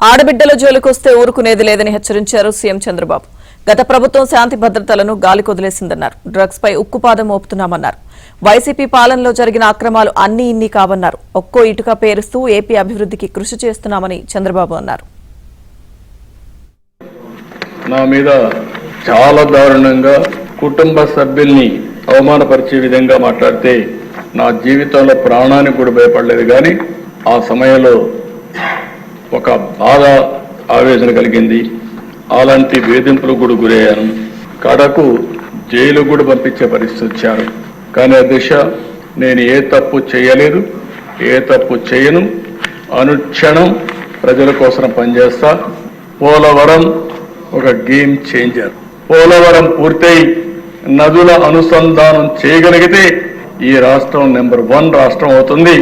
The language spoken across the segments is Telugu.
ఆడబిడ్డల జోలికొస్తే ఊరుకునేది లేదని హెచ్చరించారు సీఎం చంద్రబాబు. గత ప్రభుత్వం శాంతి భద్రతలను గాలికొదిలేసిందన్నారు. డ్రగ్స్ పై ఉక్కుపాదం మోపుతున్నామన్నారు. వైసీపీ పాలనలో జరిగిన అక్రమాలు అన్ని ఇన్ని కావన్నారు. ఒక్కో ఇటుక పేరుస్తూ ఏపీ అభివృద్ధికి కృషి చేస్తున్నామని చంద్రబాబు అన్నారు. నా మీద చాలా దారుణంగా కుటుంబ సభ్యుల్ని అవమానపరిచే విధంగా మాట్లాడితే నా జీవితంలో ప్రాణానికి కూడా భయపడలేదు. కానీ ఆ సమయంలో ఒక బాధ ఆవేదన కలిగింది. అలాంటి వేధింపులకు కూడా గురయ్యాను. కడకు జైలు కూడా పంపించే పరిస్థితి వచ్చారు. కానీ ఆ దిశ నేను ఏ తప్పు చేయలేదు, ఏ తప్పు చేయను. అనుక్షణం ప్రజల కోసం పనిచేస్తా. పోలవరం ఒక గేమ్ చేంజర్. పోలవరం పూర్తయి నదుల అనుసంధానం చేయగలిగితే ఈ రాష్ట్రం నెంబర్ 1 రాష్ట్రం అవుతుంది.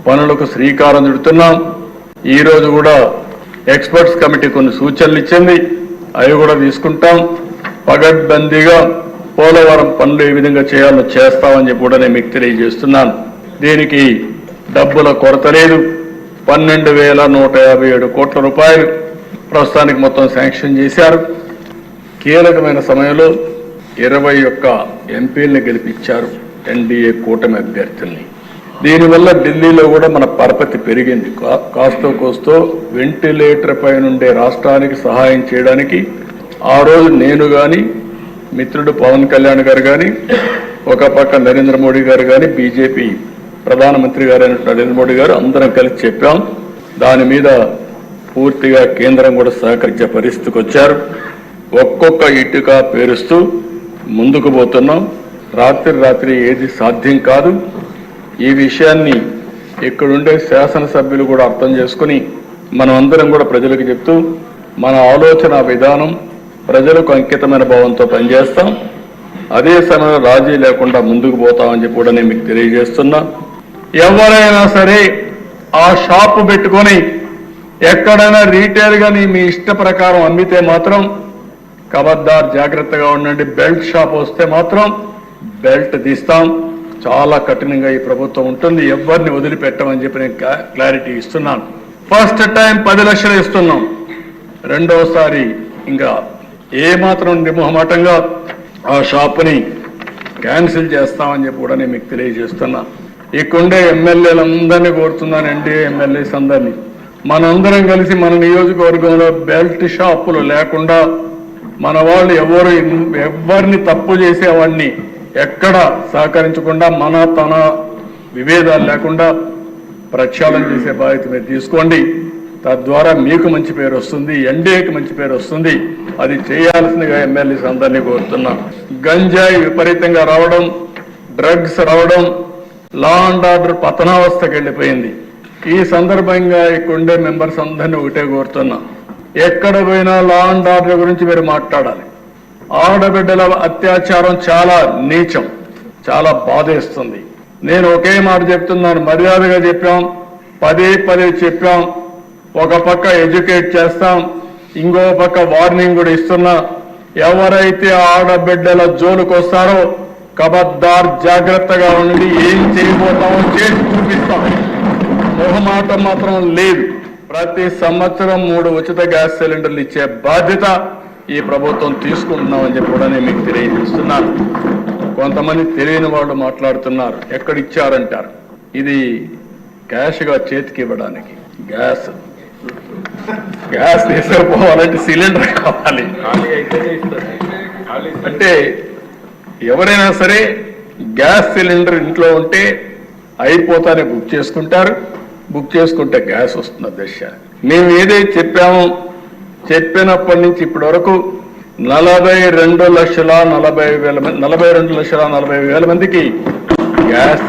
పనులకు శ్రీకారం చుడుతున్నాం. ఈ రోజు కూడా ఎక్స్పర్ట్స్ కమిటీ కొన్ని సూచనలు ఇచ్చింది. అవి కూడా తీసుకుంటాం. పగడ్బందీగా పోలవరం పనులు ఏ విధంగా చేయాలో చేస్తామని చెప్పి కూడా నేను మీకు తెలియజేస్తున్నాను. దీనికి డబ్బుల కొరత లేదు. 12,157 కోట్ల రూపాయలు ప్రస్తుతానికి మొత్తం శాంక్షన్ చేశారు. కీలకమైన సమయంలో 21 ఎంపీలను గెలిపించారు ఎన్డీఏ కూటమి అభ్యర్థుల్ని. దీనివల్ల ఢిల్లీలో కూడా మన పరపతి పెరిగింది. కాస్తో కోస్తో వెంటిలేటర్ పై నుండే రాష్ట్రానికి సహాయం చేయడానికి ఆ రోజు నేను కానీ, మిత్రుడు పవన్ కళ్యాణ్ గారు కానీ, ఒక పక్క నరేంద్ర మోడీ గారు కానీ, బీజేపీ ప్రధానమంత్రి గారు అయిన నరేంద్ర మోడీ గారు అందరం కలిసి చెప్పాం. దాని మీద పూర్తిగా కేంద్రం కూడా సహకరించే పరిస్థితికి వచ్చారు. ఒక్కొక్క ఇటుక పేరుస్తూ ముందుకు పోతున్నాం. రాత్రి ఏది సాధ్యం కాదు. ఈ విషయాన్ని ఇక్కడుండే శాసనసభ్యులు కూడా అర్థం చేసుకుని మనం అందరం కూడా ప్రజలకు చెప్తూ మన ఆలోచన విధానం ప్రజలకు అంకితమైన భావంతో పనిచేస్తాం. అదే సమయంలో రాజీ లేకుండా ముందుకు పోతామని చెప్పి కూడా నేను మీకు తెలియజేస్తున్నా. ఎవరైనా సరే ఆ షాపు పెట్టుకొని ఎక్కడైనా రీటైల్ గాని మీ ఇష్ట ప్రకారం అమ్మితే మాత్రం ఖబర్దార్, జాగ్రత్తగా ఉండండి. బెల్ట్ షాప్ వస్తే మాత్రం బెల్ట్ తీస్తాం. చాలా కఠినంగా ఈ ప్రభుత్వం ఉంటుంది. ఎవరిని వదిలిపెట్టమని చెప్పి నేను క్లారిటీ ఇస్తున్నాను. ఫస్ట్ టైం 10 లక్షలు ఇస్తున్నాం. రెండోసారి ఇంకా ఏమాత్రం నిర్మోహమాటంగా ఆ షాపుని క్యాన్సిల్ చేస్తామని చెప్పి కూడా నేను మీకు తెలియజేస్తున్నా. ఇక్కడుండే ఎమ్మెల్యేలందరినీ కోరుతున్నాను, ఎన్డీఏ ఎమ్మెల్యేస్ అందరినీ, మనందరం కలిసి మన నియోజకవర్గంలో బెల్ట్ షాపులు లేకుండా మన వాళ్ళు ఎవరిని తప్పు చేసేవాడిని ఎక్కడ సహకరించకుండా తన విభేదాలు లేకుండా ప్రక్షాళన చేసే బాధ్యత మీరు తీసుకోండి. తద్వారా మీకు మంచి పేరు వస్తుంది, ఎన్డీఏకి మంచి పేరు వస్తుంది. అది చేయాల్సిందిగా ఎమ్మెల్యేస్ అందరినీ కోరుతున్నా. గంజాయి విపరీతంగా రావడం, డ్రగ్స్ రావడం, లా అండ్ ఆర్డర్ పతనావస్థకి వెళ్ళిపోయింది. ఈ సందర్భంగా ఇక్కడుండే మెంబర్స్ అందరినీ ఒకటే కోరుతున్నా, ఎక్కడ పోయినా లా అండ్ ఆర్డర్ గురించి మీరు మాట్లాడాలి. ఆడబిడ్డల అత్యాచారం చాలా నీచం, చాలా బాధేస్తుంది. నేను ఒకే మాట చెప్తున్నాను, మర్యాదగా చెప్పాం, పదే చెప్పాం. ఒక పక్క ఎడ్యుకేట్ చేస్తాం, ఇంకో పక్క వార్నింగ్ కూడా ఇస్తున్నా. ఎవరైతే ఆడబిడ్డల జోలుకు వస్తారో ఖబర్దార్, జాగ్రత్తగా ఉండి ఏం చేయబోతామో చేసి చూపిస్తాం. మొహమాటం మాత్రం లేదు. ప్రతి సంవత్సరం 3 ఉచిత గ్యాస్ సిలిండర్లు ఇచ్చే బాధ్యత ఈ ప్రభుత్వం తీసుకుంటున్నామని చెప్పి కూడా నేను మీకు తెలియజేస్తున్నాను. కొంతమంది తెలియని వాళ్ళు మాట్లాడుతున్నారు, ఎక్కడిచ్చారంటారు. ఇది క్యాష్గా చేతికి ఇవ్వడానికి. గ్యాస్ తీసుకుపోవాలంటే సిలిండర్ కావాలి. అంటే ఎవరైనా సరే గ్యాస్ సిలిండర్ ఇంట్లో ఉంటే అయిపోతానే బుక్ చేసుకుంటారు. బుక్ చేసుకుంటే గ్యాస్ వస్తున్న దశ. మేము ఏదైతే చెప్పామో చెప్పినప్పటి నుంచి ఇప్పటి వరకు 42,40,000 మందికి గ్యాస్